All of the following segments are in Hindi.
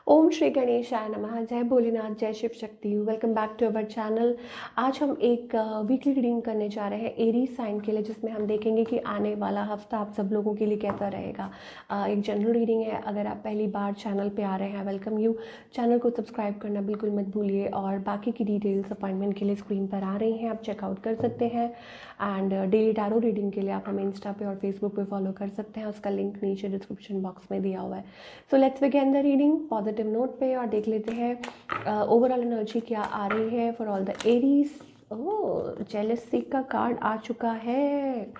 ओम श्री गणेशाय नमः। जय भोलेनाथ, जय Shiv Shakti. Welcome back to our channel. आज हम एक वीकली रीडिंग करने जा रहे हैं एरीज साइन के लिए, जिसमें हम देखेंगे कि आने वाला हफ्ता आप सब लोगों के लिए कैसा रहेगा। एक जनरल रीडिंग है। अगर आप पहली बार चैनल पे आ रहे हैं, वेलकम यू। चैनल को सब्सक्राइब करना बिल्कुल मत भूलिए, और बाकी की डिटेल्स अपॉइंटमेंट के लिए स्क्रीन पर आ रही हैं, आप चेकआउट कर सकते हैं। एंड डेली टैरो रीडिंग के लिए आप हमें इंस्टा पे और फेसबुक पे फॉलो कर सकते हैं, उसका लिंक नीचे डिस्क्रिप्शन बॉक्स में दिया हुआ है। So let's begin the reading positive note पे, और देख लेते हैं ओवरऑल एनर्जी क्या आ रही है for all the Aries. Oh, jealousy का कार्ड आ चुका है।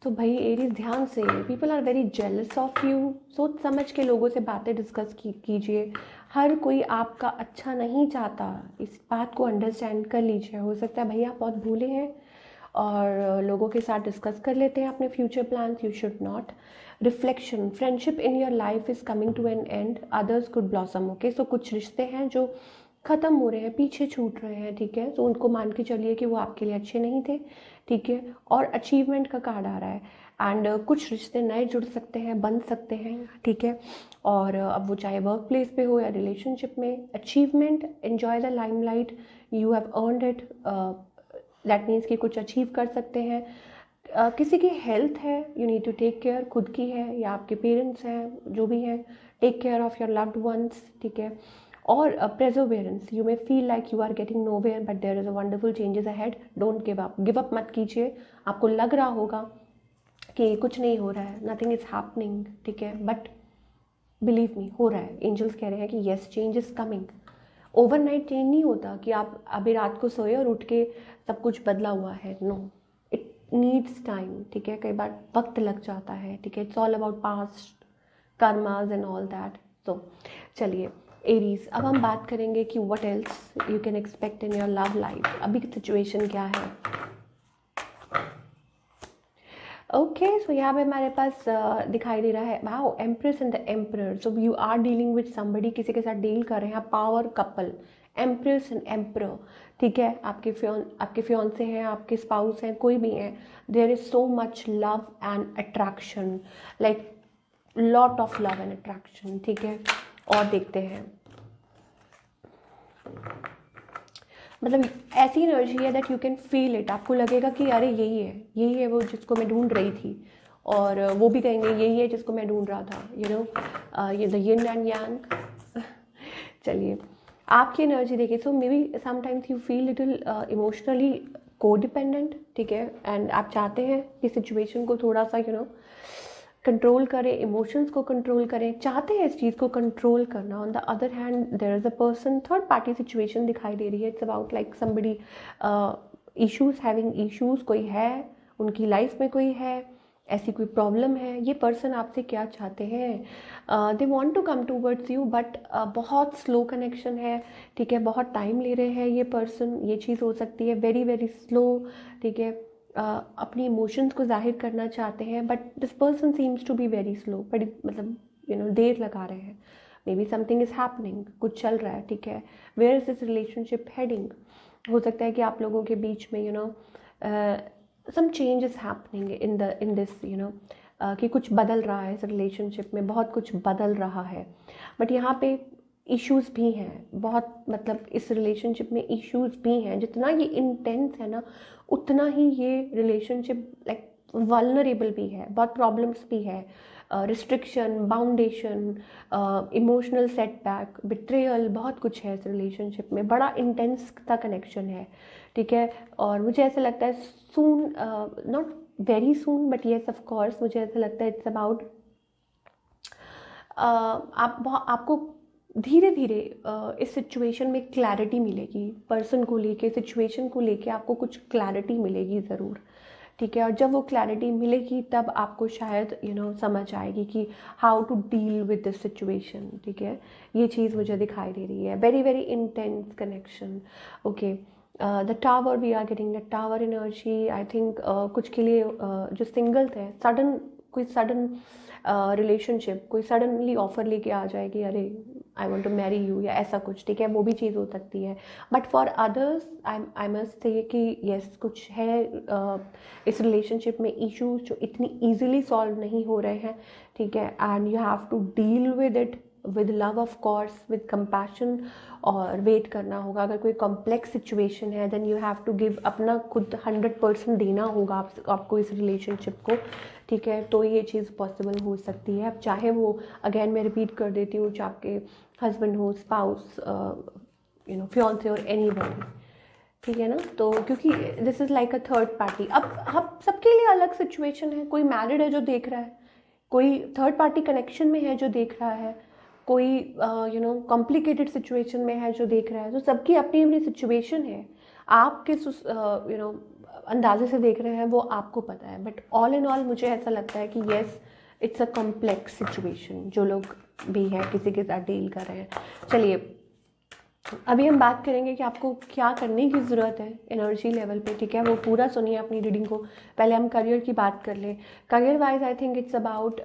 तो भाई एरीज, ध्यान से, people are very jealous of you. सोच समझ के लोगों से बातें डिस्कस कीजिए। हर कोई आपका अच्छा नहीं चाहता, इस बात को अंडरस्टैंड कर लीजिए। हो सकता है भैया बहुत भूले हैं और लोगों के साथ डिस्कस कर लेते हैं अपने future plans. You should not. Reflection, friendship in your life is coming to an end, others could blossom. Okay, so कुछ रिश्ते हैं जो ख़त्म हो रहे हैं, पीछे छूट रहे हैं, ठीक है। तो उनको मान के चलिए कि वो आपके लिए अच्छे नहीं थे, ठीक है। और अचीवमेंट का कार्ड आ रहा है। एंड कुछ रिश्ते नए जुड़ सकते हैं, बन सकते हैं, ठीक है। और अब वो चाहे वर्क प्लेस पे हो या रिलेशनशिप में। Achievement, enjoy the limelight, you have earned it. That means कि कुछ अचीव कर सकते हैं। किसी की हेल्थ है, you need to take care, खुद की है या आपके पेरेंट्स हैं, जो भी हैं, take care of your loved ones, ठीक है। और perseverance, you may feel like you are getting nowhere but there is a wonderful changes ahead. Don't give up मत कीजिए। आपको लग रहा होगा कि कुछ नहीं हो रहा है, नथिंग इज हैपनिंग, ठीक है, बट बिलीव मी, हो रहा है। एंजल्स कह रहे हैं कि yes, change is coming. Overnight change नहीं होता कि आप अभी रात को सोए और उठ के सब कुछ बदला हुआ है। नो, इट नीड्स टाइम, ठीक है। कई बार वक्त लग जाता है, ठीक है। It's all about past karmas and all that. तो चलिए एरीज, अब हम बात करेंगे कि what else you can expect in your love life. अभी की सिचुएशन क्या है। ओके, सो यहाँ पे हमारे पास दिखाई दे रहा है, wow, empress and the emperor. So you are dealing with somebody, किसी के साथ डील कर रहे हैं, power couple, empress and emperor, ठीक है। आपके फियोंसे हैं, आपके स्पाउस हैं, कोई भी हैं। There is so much love and attraction, like lot of love and attraction, ठीक है। और देखते हैं, मतलब ऐसी एनर्जी है that you can feel it. आपको लगेगा कि अरे यही है वो जिसको मैं ढूंढ रही थी, और वो भी कहेंगे यही है जिसको मैं ढूंढ रहा था, यू नो, ये द यिन एंड यांग। चलिए आपकी एनर्जी देखिए। So maybe sometimes you feel little emotionally codependent, ठीक है। एंड आप चाहते हैं कि सिचुएशन को थोड़ा सा कंट्रोल करें, इमोशंस को कंट्रोल करें, चाहते हैं इस चीज़ को कंट्रोल करना। On the other hand there is a person, third party situation दिखाई दे रही है। It's about like somebody issues, having issues, कोई है उनकी लाइफ में, कोई है, ऐसी कोई प्रॉब्लम है। ये पर्सन आपसे क्या चाहते हैं, they want to come towards you, but बहुत स्लो कनेक्शन है, ठीक है। बहुत टाइम ले रहे हैं ये पर्सन, ये चीज़ हो सकती है, वेरी वेरी स्लो, ठीक है। अपनी इमोशंस को जाहिर करना चाहते हैं, but this person seems to be very slow, बड़ी मतलब देर लगा रहे हैं। Maybe something is happening, कुछ चल रहा है, ठीक है। Where is this relationship heading. हो सकता है कि आप लोगों के बीच में some change is happening in this, कि कुछ बदल रहा है इस रिलेशनशिप में, बहुत कुछ बदल रहा है। बट यहाँ पे इश्यूज भी हैं बहुत, मतलब इस रिलेशनशिप में इश्यूज भी हैं। जितना ये इंटेंस है ना, उतना ही ये रिलेशनशिप लाइक वल्नरेबल भी है, बहुत प्रॉब्लम्स भी है। रिस्ट्रिक्शन, बाउंडेशन, इमोशनल सेटबैक, बिट्रेयल, बहुत कुछ है इस रिलेशनशिप में। बड़ा इंटेंस सा कनेक्शन है, ठीक है। और मुझे ऐसा लगता है soon, not very soon, but yes of course, मुझे ऐसा लगता है इट्स अबाउट आपको धीरे धीरे इस सिचुएशन में क्लैरिटी मिलेगी। पर्सन को लेके, सिचुएशन को लेके आपको कुछ क्लैरिटी मिलेगी ज़रूर, ठीक है। और जब वो क्लैरिटी मिलेगी तब आपको शायद समझ आएगी कि how to deal with this situation, ठीक है। ये चीज़ मुझे दिखाई दे रही है, very very intense connection. Okay, the tower, we are getting the tower energy. I think कुछ के लिए जो सिंगल थे, कोई सडन रिलेशनशिप, कोई सडनली ऑफर लेके आ जाएगी, अरे I want to marry you, या ऐसा कुछ, ठीक है। वो भी चीज़ हो सकती है। But for others I must say कि येस, कुछ है इस रिलेशनशिप में इश्यूज जो इतनी ईजिली सॉल्व नहीं हो रहे हैं, ठीक है। And you have to deal with it with love of course, with compassion, और वेट करना होगा। अगर कोई कॉम्प्लेक्स सिचुएशन है then you have to give, अपना खुद 100% देना होगा आपको इस रिलेशनशिप को, ठीक है। तो ये चीज़ पॉसिबल हो सकती है। अब चाहे वो, अगेन मैं रिपीट कर देती हूँ, चाहे आपके हस्बैंड हो, स्पाउस, फियांसे और एनीबॉडी, ठीक है ना। तो क्योंकि this is like a third party. अब सबके लिए अलग सिचुएशन है। कोई मैरिड है जो देख रहा है, कोई थर्ड पार्टी कनेक्शन में है जो देख रहा है, कोई कॉम्प्लिकेटेड सिचुएशन में है जो देख रहा है। तो सबकी अपनी अपनी सिचुएशन है। आप किस अंदाजे से देख रहे हैं वो आपको पता है। बट ऑल इन ऑल मुझे ऐसा लगता है कि yes, it's a complex situation जो लोग भी हैं किसी के साथ डील कर रहे हैं। चलिए अभी हम बात करेंगे कि आपको क्या करने की ज़रूरत है एनर्जी लेवल पे, ठीक है। वो पूरा सुनिए अपनी रीडिंग को। पहले हम करियर की बात कर लें। Career wise I think it's about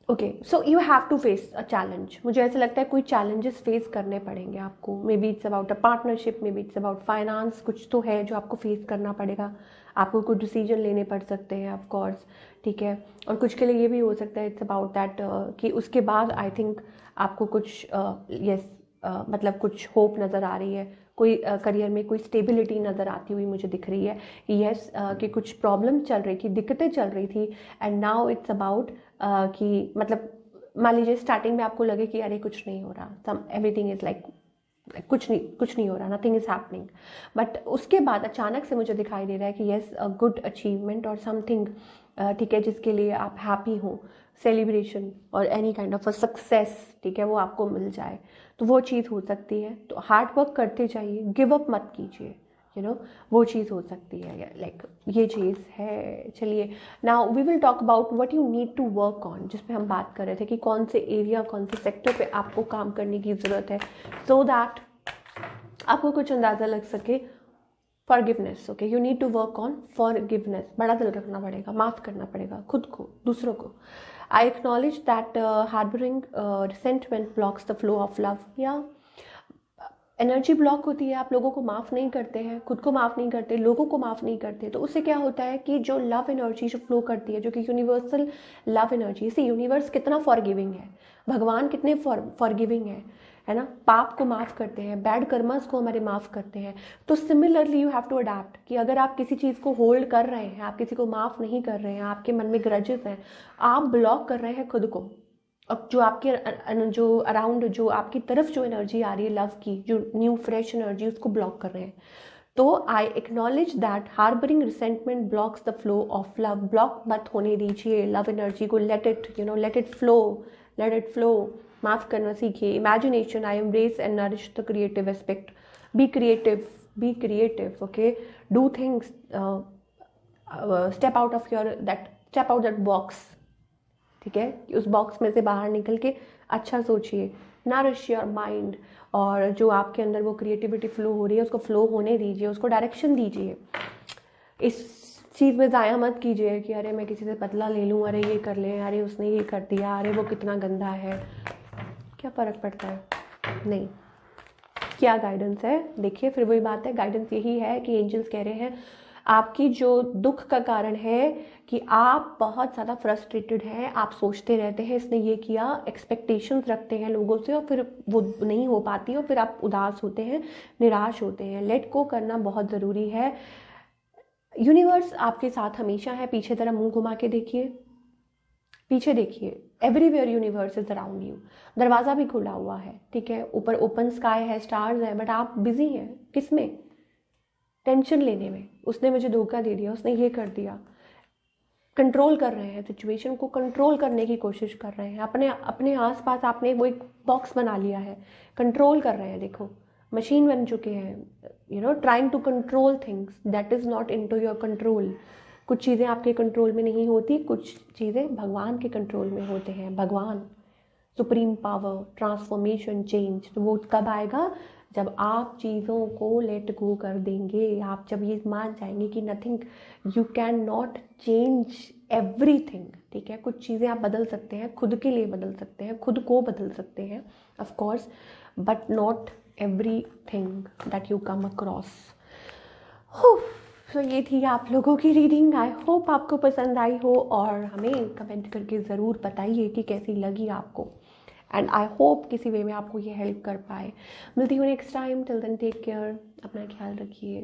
okay, so you have to face a challenge. मुझे ऐसा लगता है कोई चैलेंजेस फेस करने पड़ेंगे आपको। May be it's about a partnership, may be it's about finance, कुछ तो है जो आपको फेस करना पड़ेगा। आपको कुछ डिसीजन लेने पड़ सकते हैं ऑफ कोर्स, ठीक है। और कुछ के लिए ये भी हो सकता है इट्स अबाउट दैट कि उसके बाद आई थिंक आपको कुछ मतलब कुछ होप नज़र आ रही है। कोई करियर में कोई स्टेबिलिटी नज़र आती हुई मुझे दिख रही है। येस कि कुछ प्रॉब्लम चल रही थी, दिक्कतें चल रही थी, एंड नाउ इट्स अबाउट कि मतलब मान लीजिए स्टार्टिंग में आपको लगे कि अरे कुछ नहीं हो रहा, सम एवरीथिंग इज़ लाइक कुछ नहीं हो रहा, नथिंग इज़ हैपनिंग। बट उसके बाद अचानक से मुझे दिखाई दे रहा है कि येस अ गुड अचीवमेंट और समथिंग, ठीक है, जिसके लिए आप हैप्पी हो, सेलिब्रेशन और any kind of a success, ठीक है, वो आपको मिल जाए। तो वो चीज़ हो सकती है। तो हार्ड वर्क करते जाइए, गिव अप मत कीजिए, वो चीज़ हो सकती है, लाइक ये चीज़ है। चलिए now we will talk about what you need to work on, जिसमें हम बात कर रहे थे कि कौन से एरिया, कौन से सेक्टर पे आपको काम करने की ज़रूरत है, सो दैट आपको कुछ अंदाज़ा लग सके। Forgiveness, okay, you need to work on forgiveness. बड़ा दिल रखना पड़ेगा, माफ़ करना पड़ेगा खुद को, दूसरों को। I acknowledge that harbouring resentment blocks the flow of love. या एनर्जी ब्लॉक होती है, आप लोगों को माफ़ नहीं करते हैं, खुद को माफ़ नहीं करते, लोगों को माफ़ नहीं करते। तो उससे क्या होता है कि जो लव एनर्जी जो फ्लो करती है, जो कि यूनिवर्सल लव एनर्जी, इसी यूनिवर्स कितना फॉरगिविंग है, भगवान कितने फॉरगिविंग है ना, पाप को माफ़ करते हैं, बैड कर्मस को हमारे माफ़ करते हैं। तो similarly you have to adapt कि अगर आप किसी चीज़ को होल्ड कर रहे हैं, आप किसी को माफ़ नहीं कर रहे हैं, आपके मन में ग्रजेस हैं, आप ब्लॉक कर रहे हैं खुद को। अब जो आपके जो अराउंड, जो आपकी तरफ जो एनर्जी आ रही है लव की, जो न्यू फ्रेश एनर्जी, उसको ब्लॉक कर रहे हैं। तो I acknowledge that harbouring resentment blocks the flow of love. Block मत होने दीजिए लव एनर्जी को, let it flow, let it flow. माफ़ करना सीखिए। Imagination, I embrace and nourish the creative aspect. Be creative, okay, do things, step out that box, ठीक है। उस बॉक्स में से बाहर निकल के अच्छा सोचिए। नरिश योर माइंड, और जो आपके अंदर वो क्रिएटिविटी फ्लो हो रही है उसको फ्लो होने दीजिए, उसको डायरेक्शन दीजिए। इस चीज़ में ज़ाया मत कीजिए कि अरे मैं किसी से बदला ले लूँ, अरे ये कर ले, अरे उसने ये कर दिया, अरे वो कितना गंदा है, क्या फ़र्क पड़ता है। नहीं, क्या गाइडेंस है, देखिए फिर वही बात है, गाइडेंस यही है कि एंजल्स कह रहे हैं आपकी जो दुख का कारण है कि आप बहुत ज़्यादा फ्रस्ट्रेटेड हैं, आप सोचते रहते हैं इसने ये किया, एक्सपेक्टेशंस रखते हैं लोगों से, और फिर वो नहीं हो पाती और फिर आप उदास होते हैं, निराश होते हैं। लेट गो करना बहुत ज़रूरी है। यूनिवर्स आपके साथ हमेशा है। पीछे तरह मुंह घुमा के देखिए, पीछे देखिए, everywhere universe is around you. दरवाज़ा भी खुला हुआ है, ठीक है, ऊपर ओपन स्काई है, स्टार्स है, बट आप बिजी हैं किस में, टेंशन लेने में। उसने मुझे धोखा दे दिया, उसने ये कर दिया। कंट्रोल कर रहे हैं, सिचुएशन को कंट्रोल करने की कोशिश कर रहे हैं। अपने आसपास आपने वो एक बॉक्स बना लिया है, कंट्रोल कर रहे हैं। देखो मशीन बन चुके हैं, trying to control things that is not into your control. कुछ चीज़ें आपके कंट्रोल में नहीं होती, कुछ चीज़ें भगवान के कंट्रोल में होते हैं। भगवान, सुप्रीम पावर, ट्रांसफॉर्मेशन, चेंज, तो वो कब आएगा, जब आप चीज़ों को लेट गो कर देंगे। आप जब ये मान जाएंगे कि nothing, you can not change everything, ठीक है। कुछ चीज़ें आप बदल सकते हैं, खुद के लिए बदल सकते हैं, खुद को बदल सकते हैं of course, but not everything that you come across. So ये थी आप लोगों की रीडिंग। आई होप आपको पसंद आई हो और हमें कमेंट करके ज़रूर बताइए कि कैसी लगी आपको। एंड आई होप किसी वे में आपको ये हेल्प कर पाए। मिलती हूँ next time. Till then take care, अपना ख्याल रखिए।